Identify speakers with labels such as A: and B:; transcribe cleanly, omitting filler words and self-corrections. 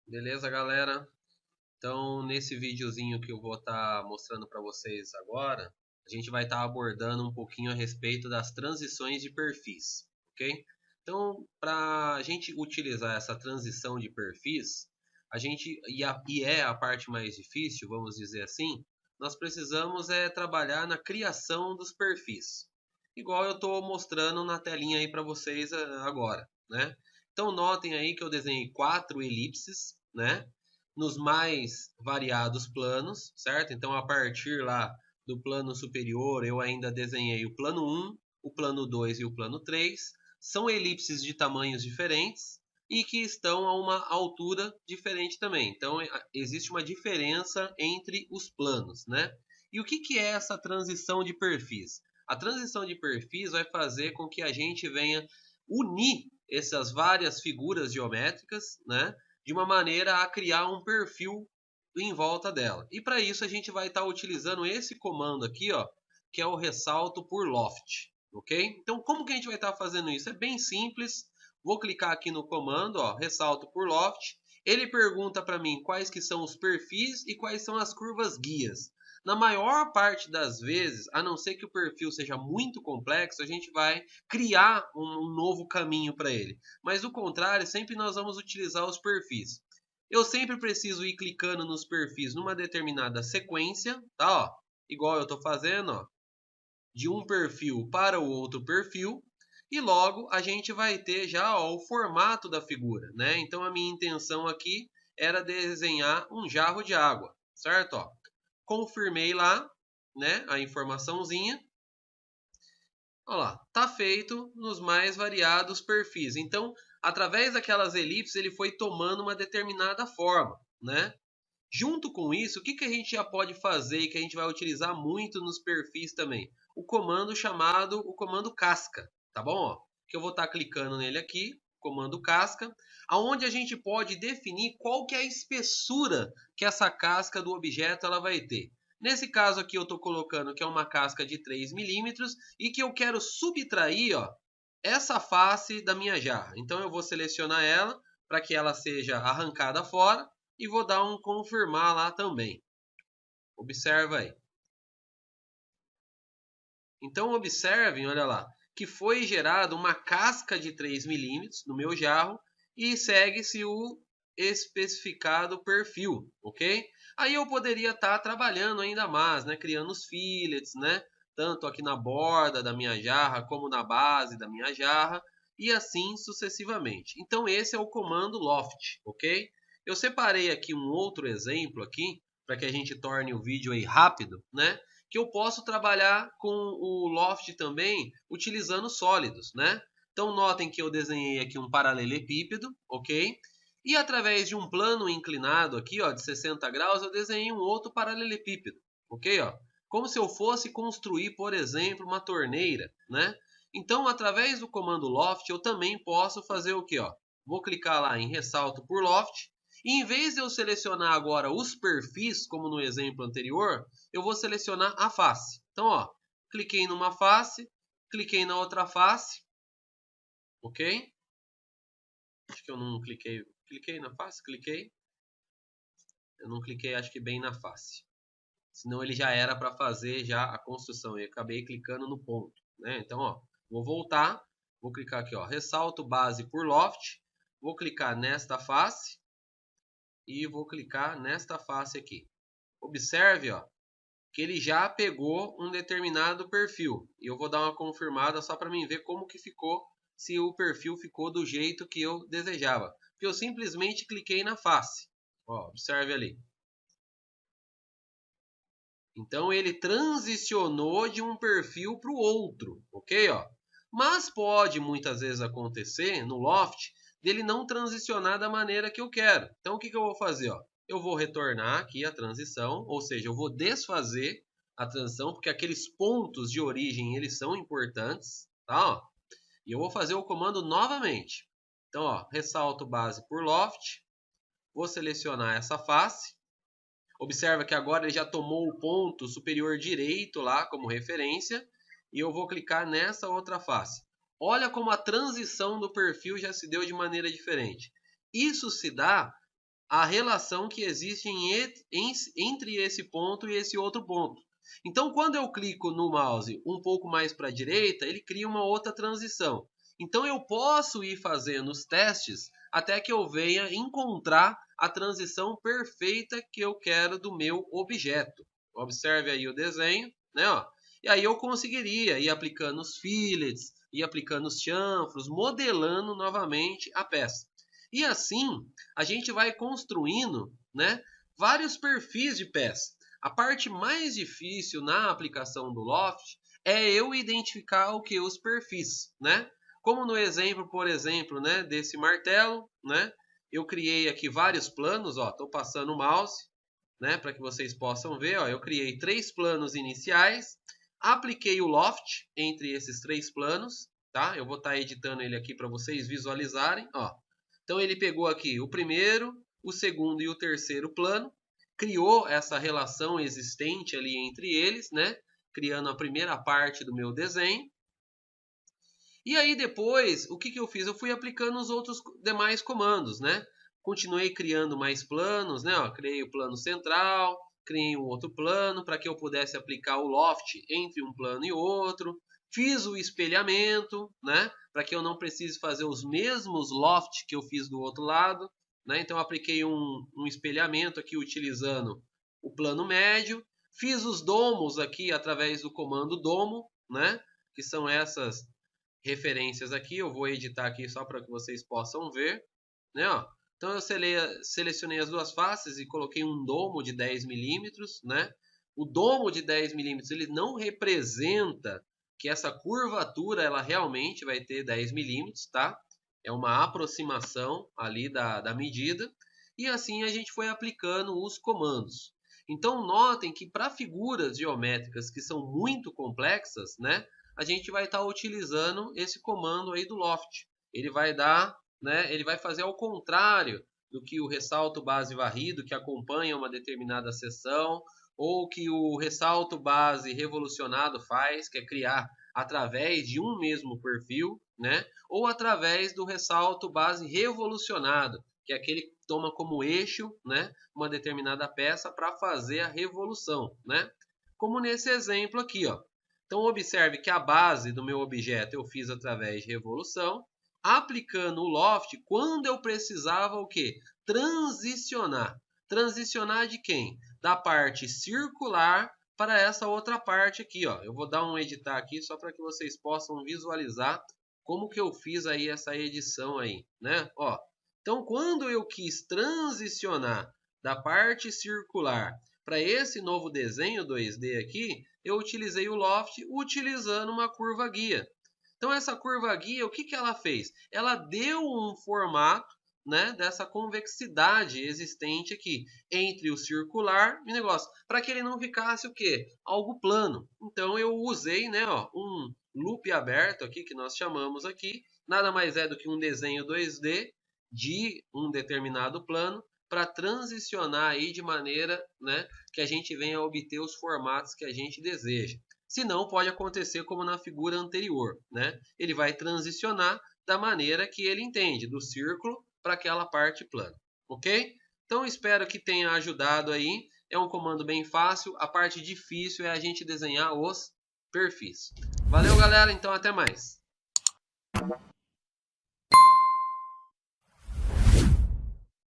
A: Beleza, galera? Então, nesse videozinho que eu vou estar mostrando para vocês agora, a gente vai estar abordando um pouquinho a respeito das transições de perfis, ok? Então, para a gente utilizar essa transição de perfis, e é a parte mais difícil, vamos dizer assim, nós precisamos trabalhar na criação dos perfis, igual eu estou mostrando na telinha aí para vocês agora, né? Então, notem aí que eu desenhei 4 elipses, né? Nos mais variados planos, certo? Então, a partir lá do plano superior, eu ainda desenhei o plano 1, o plano 2 e o plano 3. São elipses de tamanhos diferentes e que estão a uma altura diferente também. Então, existe uma diferença entre os planos, né? E o que é essa transição de perfis? A transição de perfis vai fazer com que a gente venha unir essas várias figuras geométricas, né? De uma maneira a criar um perfil em volta dela. E para isso a gente vai estar utilizando esse comando aqui, ó, que é o ressalto por loft, ok? Então como que a gente vai estar fazendo isso? É bem simples. Vou clicar aqui no comando, ó, ressalto por loft. Ele pergunta para mim quais que são os perfis e quais são as curvas guias. Na maior parte das vezes, a não ser que o perfil seja muito complexo, a gente vai criar um novo caminho para ele. Mas o contrário, sempre nós vamos utilizar os perfis. Eu sempre preciso ir clicando nos perfis numa determinada sequência, tá? Ó, igual eu estou fazendo, ó, de um perfil para o outro perfil. E logo a gente vai ter já ó, o formato da figura, né? Então a minha intenção aqui era desenhar um jarro de água, certo? Ó, confirmei lá, né, a informaçãozinha. Olha lá, tá feito nos mais variados perfis. Então, através daquelas elipses, ele foi tomando uma determinada forma, né? Junto com isso, o que a gente já pode fazer e que a gente vai utilizar muito nos perfis também? O comando chamado o comando casca, tá bom? Ó, que eu vou estar clicando nele aqui, comando casca, aonde a gente pode definir qual que é a espessura que essa casca do objeto ela vai ter. Nesse caso aqui eu estou colocando que é uma casca de 3 milímetros e que eu quero subtrair ó, essa face da minha jarra. Então eu vou selecionar ela para que ela seja arrancada fora e vou dar um confirmar lá também. Observa aí. Então observem, olha lá, que foi gerada uma casca de 3 milímetros no meu jarro e segue-se o especificado perfil, ok? Aí eu poderia estar trabalhando ainda mais, né? Criando os fillets, né? Tanto aqui na borda da minha jarra como na base da minha jarra e assim sucessivamente. Então esse é o comando loft, ok? Eu separei aqui um outro exemplo aqui para que a gente torne o vídeo aí rápido, né? Que eu posso trabalhar com o loft também utilizando sólidos, né? Então notem que eu desenhei aqui um paralelepípedo, ok? E através de um plano inclinado aqui, ó, de 60 graus, eu desenhei um outro paralelepípedo, ok? Ó, como se eu fosse construir, por exemplo, uma torneira, né? Então, através do comando loft, eu também posso fazer o que, ó? Vou clicar lá em ressalto por loft. E em vez de eu selecionar agora os perfis, como no exemplo anterior, eu vou selecionar a face. Então, ó, cliquei numa face, cliquei na outra face, ok? Acho que eu não cliquei. Cliquei na face? Cliquei. Eu não cliquei, acho que bem na face. Senão ele já era para fazer já a construção. Eu acabei clicando no ponto, né? Então, ó, vou voltar, vou clicar aqui, ó, ressalto base por loft, vou clicar nesta face e vou clicar nesta face aqui. Observe, ó, que ele já pegou um determinado perfil. E eu vou dar uma confirmada só para mim ver como que ficou, se o perfil ficou do jeito que eu desejava. Porque eu simplesmente cliquei na face. Ó, observe ali. Então ele transicionou de um perfil para o outro, ok? Ó. Mas pode muitas vezes acontecer no loft dele não transicionar da maneira que eu quero. Então o que eu vou fazer? Ó? Eu vou retornar aqui a transição, ou seja, eu vou desfazer a transição, porque aqueles pontos de origem eles são importantes, tá? Ó. E eu vou fazer o comando novamente. Então, ó, ressalto base por loft, vou selecionar essa face. Observa que agora ele já tomou o ponto superior direito lá como referência e eu vou clicar nessa outra face. Olha como a transição do perfil já se deu de maneira diferente. Isso se dá a relação que existe entre esse ponto e esse outro ponto. Então, quando eu clico no mouse um pouco mais para a direita, ele cria uma outra transição. Então, eu posso ir fazendo os testes até que eu venha encontrar a transição perfeita que eu quero do meu objeto. Observe aí o desenho, né? Ó. E aí eu conseguiria ir aplicando os fillets, ir aplicando os chanfros, modelando novamente a peça. E assim, a gente vai construindo, né, vários perfis de peça. A parte mais difícil na aplicação do Loft é eu identificar o que os perfis, né? Como no exemplo, por exemplo, né, desse martelo, né? Eu criei aqui vários planos, ó, estou passando o mouse, né, para que vocês possam ver, ó, eu criei 3 planos iniciais, apliquei o Loft entre esses 3 planos, tá? Eu vou estar editando ele aqui para vocês visualizarem, ó. Então ele pegou aqui o primeiro, o segundo e o terceiro plano, criou essa relação existente ali entre eles, né? Criando a primeira parte do meu desenho. E aí depois, o que eu fiz? Eu fui aplicando os outros demais comandos, né? Continuei criando mais planos, né? Ó, criei o plano central, criei um outro plano para que eu pudesse aplicar o loft entre um plano e outro. Fiz o espelhamento, né? Para que eu não precise fazer os mesmos loft que eu fiz do outro lado, né? Então apliquei um espelhamento aqui utilizando o plano médio. Fiz os domos aqui através do comando domo, né? Que são essas referências aqui, eu vou editar aqui só para que vocês possam ver, né? Ó. Então eu selecionei as duas faces e coloquei um domo de 10 milímetros, né? O domo de 10 milímetros ele não representa que essa curvatura ela realmente vai ter 10 milímetros, tá? É uma aproximação ali da medida e assim a gente foi aplicando os comandos. Então notem que para figuras geométricas que são muito complexas, né? A gente vai estar utilizando esse comando aí do Loft. Ele vai dar, né, ele vai fazer ao contrário do que o ressalto base varrido que acompanha uma determinada seção ou que o ressalto base revolucionado faz, que é criar através de um mesmo perfil, né? Ou através do ressalto base revolucionado, que é aquele que toma como eixo, né, uma determinada peça para fazer a revolução, né? Como nesse exemplo aqui, ó. Então observe que a base do meu objeto eu fiz através de revolução, aplicando o Loft quando eu precisava o quê? Transicionar. Transicionar de quem? Da parte circular para essa outra parte aqui, ó. Eu vou dar um editar aqui só para que vocês possam visualizar como que eu fiz aí essa edição aí, né? Ó. Então quando eu quis transicionar da parte circular para esse novo desenho 2D aqui, eu utilizei o Loft utilizando uma curva guia. Então essa curva guia, o que ela fez? Ela deu um formato, né, dessa convexidade existente aqui entre o circular e o negócio, para que ele não ficasse o quê? Algo plano. Então eu usei, né, ó, um loop aberto aqui que nós chamamos aqui, nada mais é do que um desenho 2D de um determinado plano para transicionar aí de maneira, né, que a gente venha a obter os formatos que a gente deseja. Se não, pode acontecer como na figura anterior, né? Ele vai transicionar da maneira que ele entende, do círculo para aquela parte plana, ok? Então espero que tenha ajudado aí. É um comando bem fácil. A parte difícil é a gente desenhar os perfis. Valeu, galera. Então até mais.